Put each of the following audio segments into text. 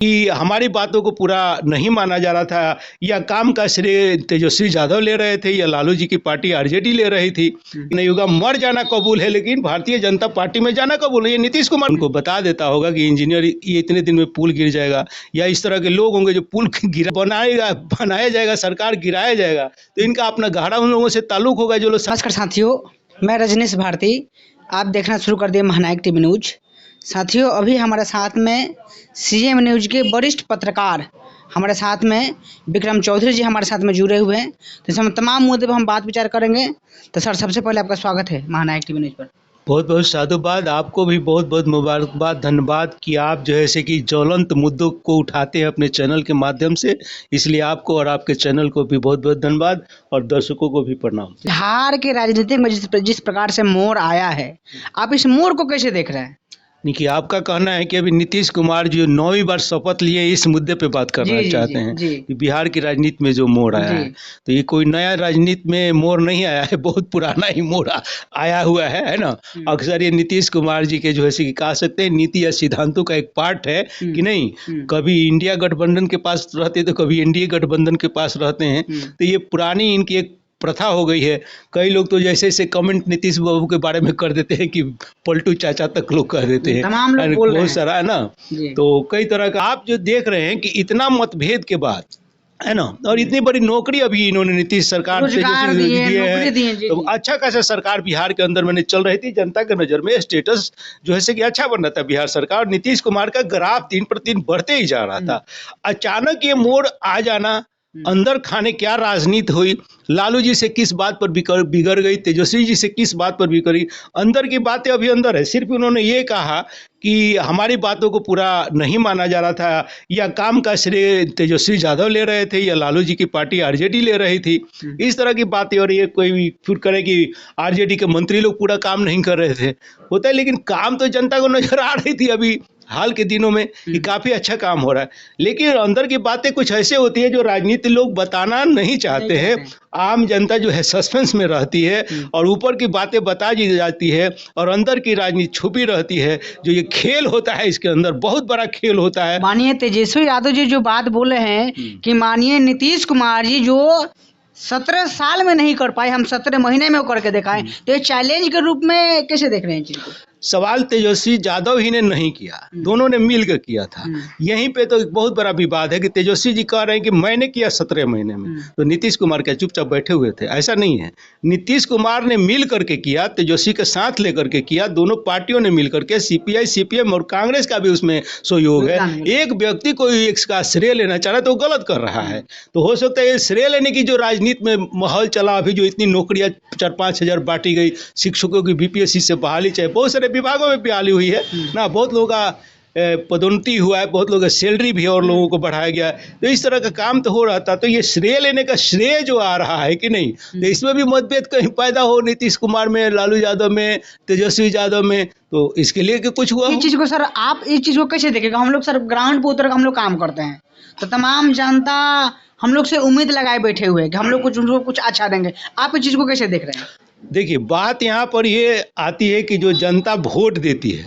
कि हमारी बातों को पूरा नहीं माना जा रहा था, या काम का श्रेय तेजस्वी यादव ले रहे थे या लालू जी की पार्टी आरजेडी ले रही थी। नहीं होगा, मर जाना कबूल है लेकिन भारतीय जनता पार्टी में जाना कबूल है। ये नीतीश कुमार उनको बता देता होगा कि इंजीनियर ये इतने दिन में पुल गिर जाएगा, या इस तरह के लोग होंगे जो पुल बनाया जाएगा, सरकार गिराया जाएगा, तो इनका अपना गहरा उन लोगों से ताल्लुक होगा जो लोग। नमस्कार साथियों, मैं रजनीश भारती, आप देखना शुरू कर दिए महानायक टीवी न्यूज। साथियों, अभी हमारे साथ में सीएम न्यूज के वरिष्ठ पत्रकार हमारे साथ में विक्रम चौधरी जी हमारे साथ में जुड़े हुए हैं। तो इसमें तमाम मुद्दे पर हम बात विचार करेंगे। तो सर, सबसे पहले आपका स्वागत है महानायक टीवी न्यूज पर। बहुत बहुत साधुवाद, आपको भी बहुत बहुत मुबारकबाद, धन्यवाद कि आप जो है से कि ज्वलंत मुद्दों को उठाते हैं अपने चैनल के माध्यम से, इसलिए आपको और आपके चैनल को भी बहुत बहुत धन्यवाद और दर्शकों को भी प्रणाम। बिहार के राजनीतिक में जिस प्रकार से मोड़ आया है, आप इस मोड़ को कैसे देख रहे हैं? देखिए, आपका कहना है कि अभी नीतीश कुमार जो 9वीं बार शपथ लिए, इस मुद्दे पे बात करना चाहते हैं कि बिहार की राजनीति में जो मोड़ आया है, तो ये कोई नया राजनीति में मोड़ नहीं आया है, बहुत पुराना ही मोड़ आया हुआ है ना। अक्सर ये नीतीश कुमार जी के जो है कि कह सकते हैं नीति या सिद्धांतों का एक पार्ट है कि नहीं। कभी इंडिया गठबंधन के पास रहते तो कभी एनडीए गठबंधन के पास रहते हैं, तो ये पुरानी इनकी एक प्रथा हो गई है। कई लोग तो जैसे जैसे कमेंट नीतीश बाबू के बारे में कर देते हैं कि पलटू चाचा तक लोग कह देते हैं, तमाम लोग बोल रहे हैं। बहुत सारा है ना। तो कई तरह का आप जो देख रहे हैं कि इतना मतभेद के बाद है ना, और इतनी बड़ी नौकरी अभी इन्होंने नीतीश सरकार से दिए हैं, तो अच्छा खासा सरकार बिहार के अंदर मैंने चल रही थी। जनता के नज़र में स्टेटस जो है कि अच्छा बन रहा था बिहार सरकार। नीतीश कुमार का ग्राफ दिन पर दिन बढ़ते ही जा रहा था। अचानक ये मोड़ आ जाना, अंदर खाने क्या राजनीति हुई, लालू जी से किस बात पर बिगड़ गई, तेजस्वी जी से किस बात पर बिगड़ी, अंदर की बातें अभी अंदर है। सिर्फ उन्होंने ये कहा कि हमारी बातों को पूरा नहीं माना जा रहा था, या काम का श्रेय तेजस्वी यादव ले रहे थे या लालू जी की पार्टी आरजेडी ले रही थी, इस तरह की बातें। और ये कोई फिर करे कि आरजेडी के मंत्री लोग पूरा काम नहीं कर रहे थे, होता है, लेकिन काम तो जनता को नजर आ रही थी अभी हाल के दिनों में कि काफ़ी अच्छा काम हो रहा है। लेकिन अंदर की बातें कुछ ऐसे होती है जो राजनीति लोग बताना नहीं चाहते हैं। आम जनता जो है सस्पेंस में रहती है और ऊपर की बातें बता दी जाती है और अंदर की राजनीति छुपी रहती है। जो ये खेल होता है, इसके अंदर बहुत बड़ा खेल होता है। मानिए तेजस्वी यादव जी जो बात बोले हैं कि मानिए नीतीश कुमार जी जो 17 साल में नहीं कर पाए, हम 17 महीने में वो करके दिखाएं, तो ये चैलेंज के रूप में कैसे देख रहे हैं चीज को? सवाल तेजस्वी यादव ही ने नहीं किया, दोनों ने मिलकर किया था। यहीं पे तो एक बहुत बड़ा विवाद है कि तेजस्वी जी कह रहे हैं कि मैंने किया 17 महीने में, तो नीतीश कुमार क्या चुपचाप बैठे हुए थे? ऐसा नहीं है। नीतीश कुमार ने मिल करके किया, तेजस्वी के साथ लेकर के किया, दोनों पार्टियों ने मिल करके, सीपीआई सीपीएम और कांग्रेस का भी उसमें सहयोग है। एक व्यक्ति कोई इसका श्रेय लेना चाह रहा है तो गलत कर रहा है। तो हो सकता है श्रेय लेने की जो राजनीति में माहौल चला, अभी जो इतनी नौकरियां 4-5 हजार बांटी गई, शिक्षकों की बीपीएससी से बहाली, चाहे बहुत सारे विभागों में बहाली हुई है ना, बहुत लोगों का पदोन्नति हुआ है, बहुत लोगों का सैलरी भी और लोगों को बढ़ाया गया है। तो इस तरह का काम तो हो रहा था। तो ये श्रेय लेने का श्रेय जो आ रहा है कि नहीं, तो इसमें भी मतभेद कहीं पैदा हो नीतीश कुमार में, लालू यादव में, तेजस्वी यादव में, तो इसके लिए कि कुछ हुआ। इस चीज को सर, आप इस चीज को कैसे देखेगा? हम लोग सर ग्राउंड पे उतर कर हम लोग काम करते हैं, तो तमाम जनता हम लोग से उम्मीद लगाए बैठे हुए हैं कि हम लोग कुछ अच्छा देंगे। आप इस चीज को कैसे देख रहे हैं? देखिए, बात यहाँ पर ये आती है कि जो जनता वोट देती है,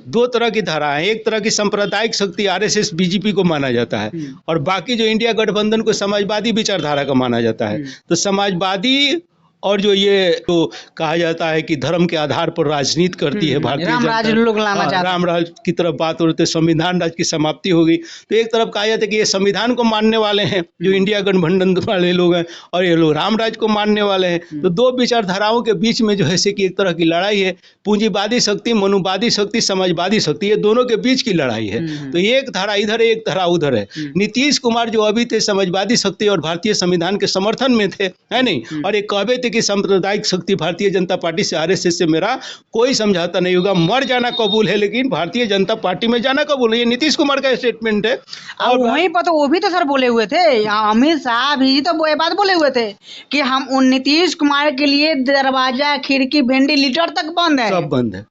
दो तरह की धारा है। एक तरह की सांप्रदायिक शक्ति आरएसएस बीजेपी को माना जाता है, और बाकी जो इंडिया गठबंधन को समाजवादी विचारधारा का माना जाता है। तो समाजवादी और जो ये तो कहा जाता है कि धर्म के आधार पर राजनीति करती है भारतीय जनता, राम राज की तरफ बात होती है, संविधान राज की समाप्ति होगी। तो एक तरफ कहा जाता है कि ये संविधान को मानने वाले हैं जो इंडिया गठबंधन वाले लोग हैं, और ये लोग राम राज को मानने वाले हैं। तो दो विचारधाराओं के बीच में जो है कि एक तरह की लड़ाई है। पूंजीवादी शक्ति, मनुवादी शक्ति, समाजवादी शक्ति, ये दोनों के बीच की लड़ाई है। तो एक धारा इधर है, एक धारा उधर है। नीतीश कुमार जो अभी थे समाजवादी शक्ति और भारतीय संविधान के समर्थन में थे, है नहीं, और एक कहते कि सांप्रदायिक शक्ति भारतीय जनता पार्टी से, आरएसएस से मेरा कोई समझौता नहीं होगा, मर जाना कबूल है लेकिन भारतीय जनता पार्टी में जाना कबूल है। ये नीतीश कुमार का स्टेटमेंट है। और वहीं पर तो वो भी तो सर बोले हुए थे, अमित शाह भी तो वो बात बोले हुए थे कि हम उन नीतीश कुमार के लिए दरवाजा, खिड़की, भेंडी, लीटर तक बंद है, सब बंद है।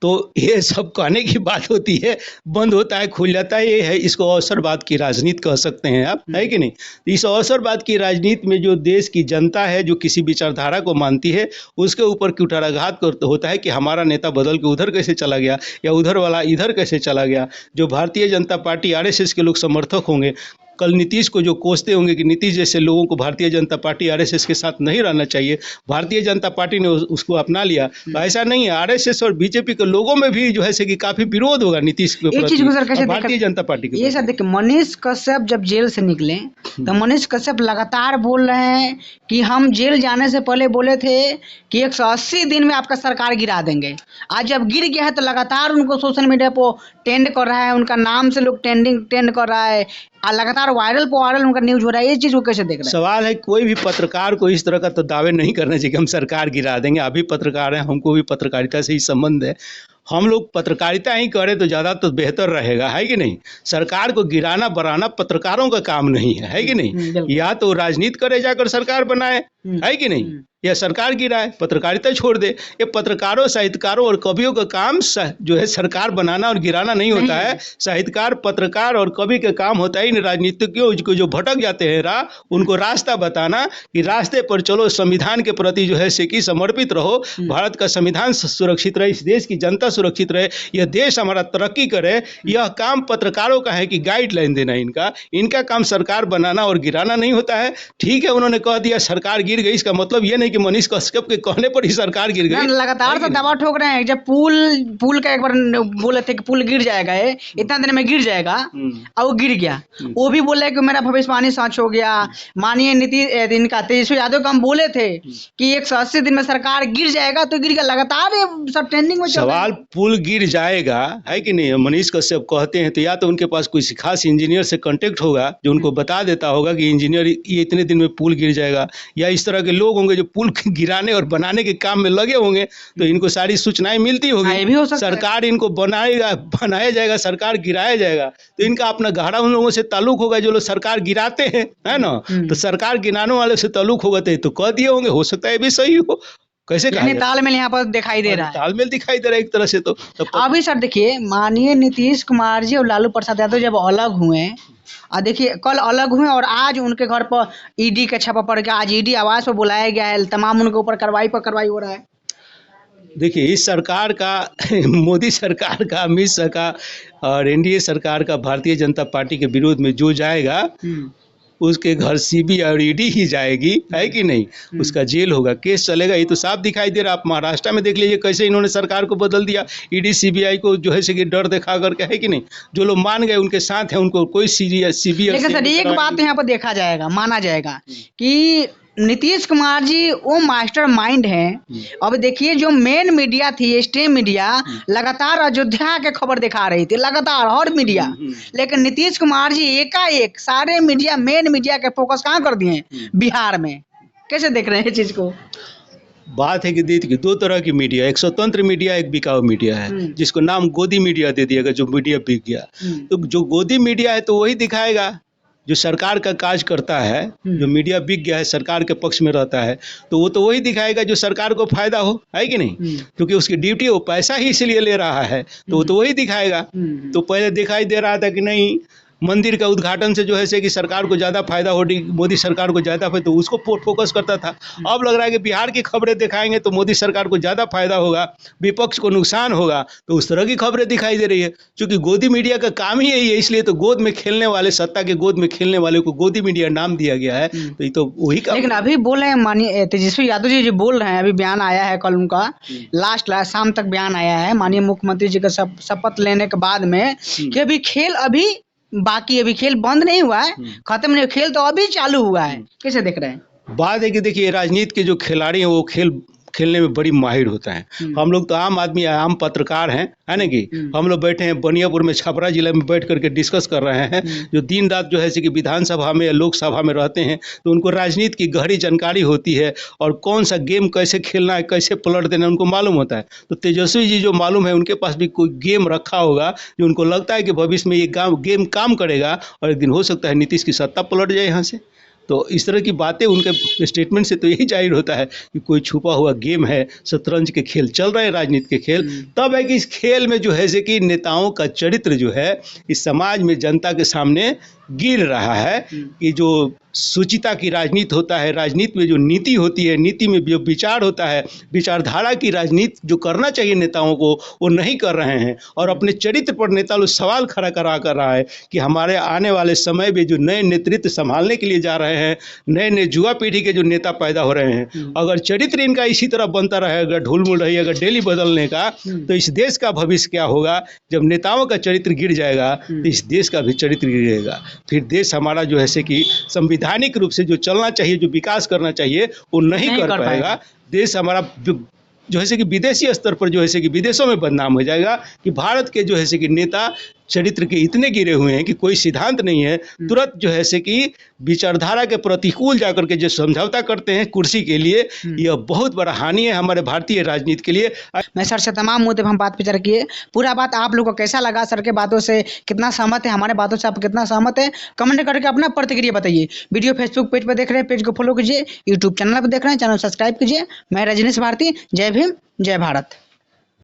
तो ये सब कहने की बात होती है, बंद होता है खुल जाता है, ये है, इसको अवसरवाद की राजनीति कह सकते हैं आप, है कि नहीं। इस अवसरवाद की राजनीति में जो देश की जनता है, जो किसी विचारधारा को मानती है, उसके ऊपर कुठाराघात होता है कि हमारा नेता बदल के उधर कैसे चला गया, या उधर वाला इधर कैसे चला गया। जो भारतीय जनता पार्टी आरएसएस के लोग समर्थक होंगे, कल नीतीश को जो कोसते होंगे कि नीतीश जैसे लोगों को भारतीय जनता पार्टी आरएसएस के साथ नहीं रहना चाहिए, भारतीय जनता पार्टी ने उसको अपना लिया, तो ऐसा नहीं है। आरएसएस और बीजेपी के लोगों में भी जो है से कि काफी विरोध होगा नीतीश के प्रति, भारतीय जनता पार्टी के। ये सर देखिए, मनीष कश्यप जब जेल से निकले तो मनीष कश्यप लगातार बोल रहे हैं कि हम जेल जाने से पहले बोले थे कि 180 दिन में आपका सरकार गिरा देंगे। आज जब गिर गया है तो लगातार उनको सोशल मीडिया पर ट्रेंड कर रहा है, उनका नाम से लोग ट्रेंड कर रहा है, लगातार वायरल पर वायरल उनका न्यूज हो रहा है। ये चीज को कैसे देख रहे हैं? सवाल है, कोई भी पत्रकार को इस तरह का तो दावे नहीं करना चाहिए कि हम सरकार गिरा देंगे। अभी पत्रकार हैं, हमको भी पत्रकारिता से ही संबंध है, हम लोग पत्रकारिता ही करें तो ज़्यादा तो बेहतर रहेगा, है कि नहीं। सरकार को गिराना बढ़ाना पत्रकारों का काम नहीं है कि नहीं। या तो राजनीति करे जाकर सरकार बनाए, है कि नहीं, या सरकार गिराए, पत्रकारिता छोड़ दे। ये पत्रकारों, साहित्यकारों और कवियों का काम जो है सरकार बनाना और गिराना नहीं होता है। साहित्यकार, पत्रकार और कवि का काम होता है इन राजनीतिज्ञों को जो भटक जाते हैं राह, उनको रास्ता बताना कि रास्ते पर चलो, संविधान के प्रति जो है से कि समर्पित रहो, भारत का संविधान सुरक्षित रहे, इस देश की जनता सुरक्षित रहे, यह देश हमारा तरक्की करे। यह काम पत्रकारों का है कि गाइडलाइन देना। इनका काम सरकार बनाना और गिराना नहीं होता है। ठीक है, उन्होंने कह दिया सरकार गिर गई, इसका मतलब ये नहीं कि मनीष कश्यप के कहने पर ही सरकार गिर गई। लगातार तो दवा ठोक रहे हैं। जब पुल का एक बार बोले थे कि पुल गिर जाएगा, इतना दिन में गिर जाएगा, और वो गिर गया। वो भी बोले कि मेरा भविष्यवाणी सच हो गया। माननीय इनका तेजस्वी यादव को हम बोले थे कि 180 दिन में सरकार गिर जाएगा, तो गिर गया। लगातार सब ट्रेंडिंग में सवाल पुल गिर जाएगा, है कि नहीं। मनीष कश्यप कहते हैं तो या तो उनके पास कोई खास इंजीनियर से कांटेक्ट होगा जो उनको बता देता होगा कि इंजीनियर ये इतने दिन में पुल गिर जाएगा, या इस तरह के लोग होंगे जो पुल गिराने और बनाने के काम में लगे होंगे, तो इनको सारी सूचनाएं मिलती होगी। सरकार इनको बनाया जाएगा, सरकार गिराया जाएगा, तो इनका अपना गहरा उन लोगों से ताल्लुक होगा जो लोग सरकार गिराते हैं, है ना। तो सरकार गिराने वाले से ताल्लुक होगा तो कह दिए होंगे, हो सकता है भी सही हो। कैसे तालमेल यहाँ पर दिखाई दे रहा है, तालमेल दिखाई दे रहा है एक तरह से। तो अभी सर देखिए, माननीय नीतीश कुमार जी और लालू प्रसाद यादव जब अलग हुए, और देखिए कल अलग हुए और आज उनके घर पर ईडी का छापा पड़ गया। आज ईडी आवास पर बुलाया गया है, तमाम उनके ऊपर कार्रवाई हो रहा है। देखिए, इस सरकार का मोदी सरकार का, अमित शाह का और एनडीए सरकार का भारतीय जनता पार्टी के विरोध में जो जाएगा उसके घर सीबीआई और ईडी ही जाएगी, है कि नहीं। उसका जेल होगा, केस चलेगा। ये तो साफ दिखाई दे रहा। आप महाराष्ट्र में देख लीजिए कैसे इन्होंने सरकार को बदल दिया। ईडी सीबीआई को जो है से कि डर दिखा करके, है कि नहीं। जो लोग मान गए उनके साथ हैं, उनको कोई सीबीआई। लेकिन सर एक बात यहाँ पर देखा जाएगा, माना जाएगा कि नीतीश कुमार जी वो मास्टर माइंड हैं। अब देखिए, जो मेन मीडिया थी, स्ट्रीम मीडिया, लगातार अयोध्या के खबर दिखा रही थी, लगातार हर मीडिया। लेकिन नीतीश कुमार जी एकाएक सारे मीडिया, मेन मीडिया के फोकस कहाँ कर दिए बिहार में। कैसे देख रहे हैं इस चीज को? बात है कि देखिए, दो तरह की मीडिया, एक स्वतंत्र मीडिया, एक बिकाऊ मीडिया है, जिसको नाम गोदी मीडिया दे दिया गया। जो मीडिया बिक गया, तो जो गोदी मीडिया है तो वही दिखाएगा जो सरकार का काज करता है। जो मीडिया बिक गया है, सरकार के पक्ष में रहता है, तो वो तो वही दिखाएगा जो सरकार को फायदा हो, है कि नहीं। क्योंकि उसकी ड्यूटी, वो पैसा ही इसलिए ले रहा है, तो वो तो वही दिखाएगा। तो पहले दिखाई दे रहा था कि नहीं, मंदिर का उद्घाटन से जो है से कि सरकार को ज़्यादा फायदा हो, मोदी सरकार को ज़्यादा फायदा, तो उसको फोकस करता था। अब लग रहा है कि बिहार की खबरें दिखाएंगे तो मोदी सरकार को ज़्यादा फायदा होगा, विपक्ष को नुकसान होगा, तो उस तरह की खबरें दिखाई दे रही है। क्योंकि गोदी मीडिया का काम ही यही है, इसलिए तो गोद में खेलने वाले, सत्ता के गोद में खेलने वाले को गोदी मीडिया नाम दिया गया है। तो ये तो वही काम। लेकिन अभी बोल रहे हैं माननीय तेजस्वी यादव जी जो बोल रहे हैं, अभी बयान आया है कल उनका, लास्ट शाम तक बयान आया है माननीय मुख्यमंत्री जी का शपथ लेने के बाद में, कि अभी खेल अभी बाकी, अभी खेल बंद नहीं हुआ है, खत्म नहीं, खेल तो अभी चालू हुआ है। कैसे देख रहे हैं? बात है कि देखिए, राजनीति के जो खिलाड़ी हैं वो खेलने में बड़ी माहिर होता है। हम लोग तो आम आदमी, आम पत्रकार हैं, है ना कि हम लोग बैठे हैं बनियापुर में, छपरा जिले में बैठ करके डिस्कस कर रहे हैं। जो दिन रात जो है कि विधानसभा में या लोकसभा में रहते हैं, तो उनको राजनीति की गहरी जानकारी होती है और कौन सा गेम कैसे खेलना है, कैसे पलट देना है, उनको मालूम होता है। तो तेजस्वी जी जो मालूम है, उनके पास भी कोई गेम रखा होगा जो उनको लगता है कि भविष्य में ये गेम काम करेगा और एक दिन हो सकता है नीतीश की सत्ता पलट जाए यहाँ से। तो इस तरह की बातें उनके स्टेटमेंट से तो यही जाहिर होता है कि कोई छुपा हुआ गेम है, शतरंज के खेल चल रहे हैं, राजनीति के खेल। तब है कि इस खेल में जो है से कि नेताओं का चरित्र जो है इस समाज में जनता के सामने गिर रहा है कि जो सुचिता की राजनीति होता है, राजनीति में जो नीति होती है, नीति में जो विचार होता है, विचारधारा की राजनीति जो करना चाहिए नेताओं को वो नहीं कर रहे हैं। और अपने चरित्र पर नेता लोग सवाल खड़ा करा कर रहा है कि हमारे आने वाले समय में जो नए नेतृत्व संभालने के लिए जा रहे हैं, नए नए युवा पीढ़ी के जो नेता पैदा हो रहे हैं, अगर चरित्र इनका इसी तरह बनता रहेगा, ढुलमुल रही अगर डेली बदलने का, तो इस देश का भविष्य क्या होगा। जब नेताओं का चरित्र गिर जाएगा तो इस देश का भी चरित्र गिरेगा। फिर देश हमारा जो है से कि संवैधानिक रूप से जो चलना चाहिए, जो विकास करना चाहिए वो नहीं कर पाएगा। देश हमारा जो है से कि विदेशी स्तर पर जो है से कि विदेशों में बदनाम हो जाएगा कि भारत के जो है से कि नेता चरित्र के इतने गिरे हुए हैं कि कोई सिद्धांत नहीं है, तुरंत जो है से कि विचारधारा के प्रतिकूल जाकर के जो समझौता करते हैं कुर्सी के लिए, यह बहुत बड़ा हानि है हमारे भारतीय राजनीति के लिए। मैं सर से तमाम मुद्दे पर हम बात विचार किए। पूरा बात आप लोग को कैसा लगा, सर के बातों से कितना सहमत है, हमारे बातों से आप कितना सहमत है, कमेंट करके अपना प्रतिक्रिया बताइए। वीडियो फेसबुक पेज पर देख रहे हैं, पेज को फॉलो कीजिए। यूट्यूब चैनल पर देख रहे हैं, चैनल सब्सक्राइब कीजिए। मैं रजनीश भारती। जय भीम, जय भारत।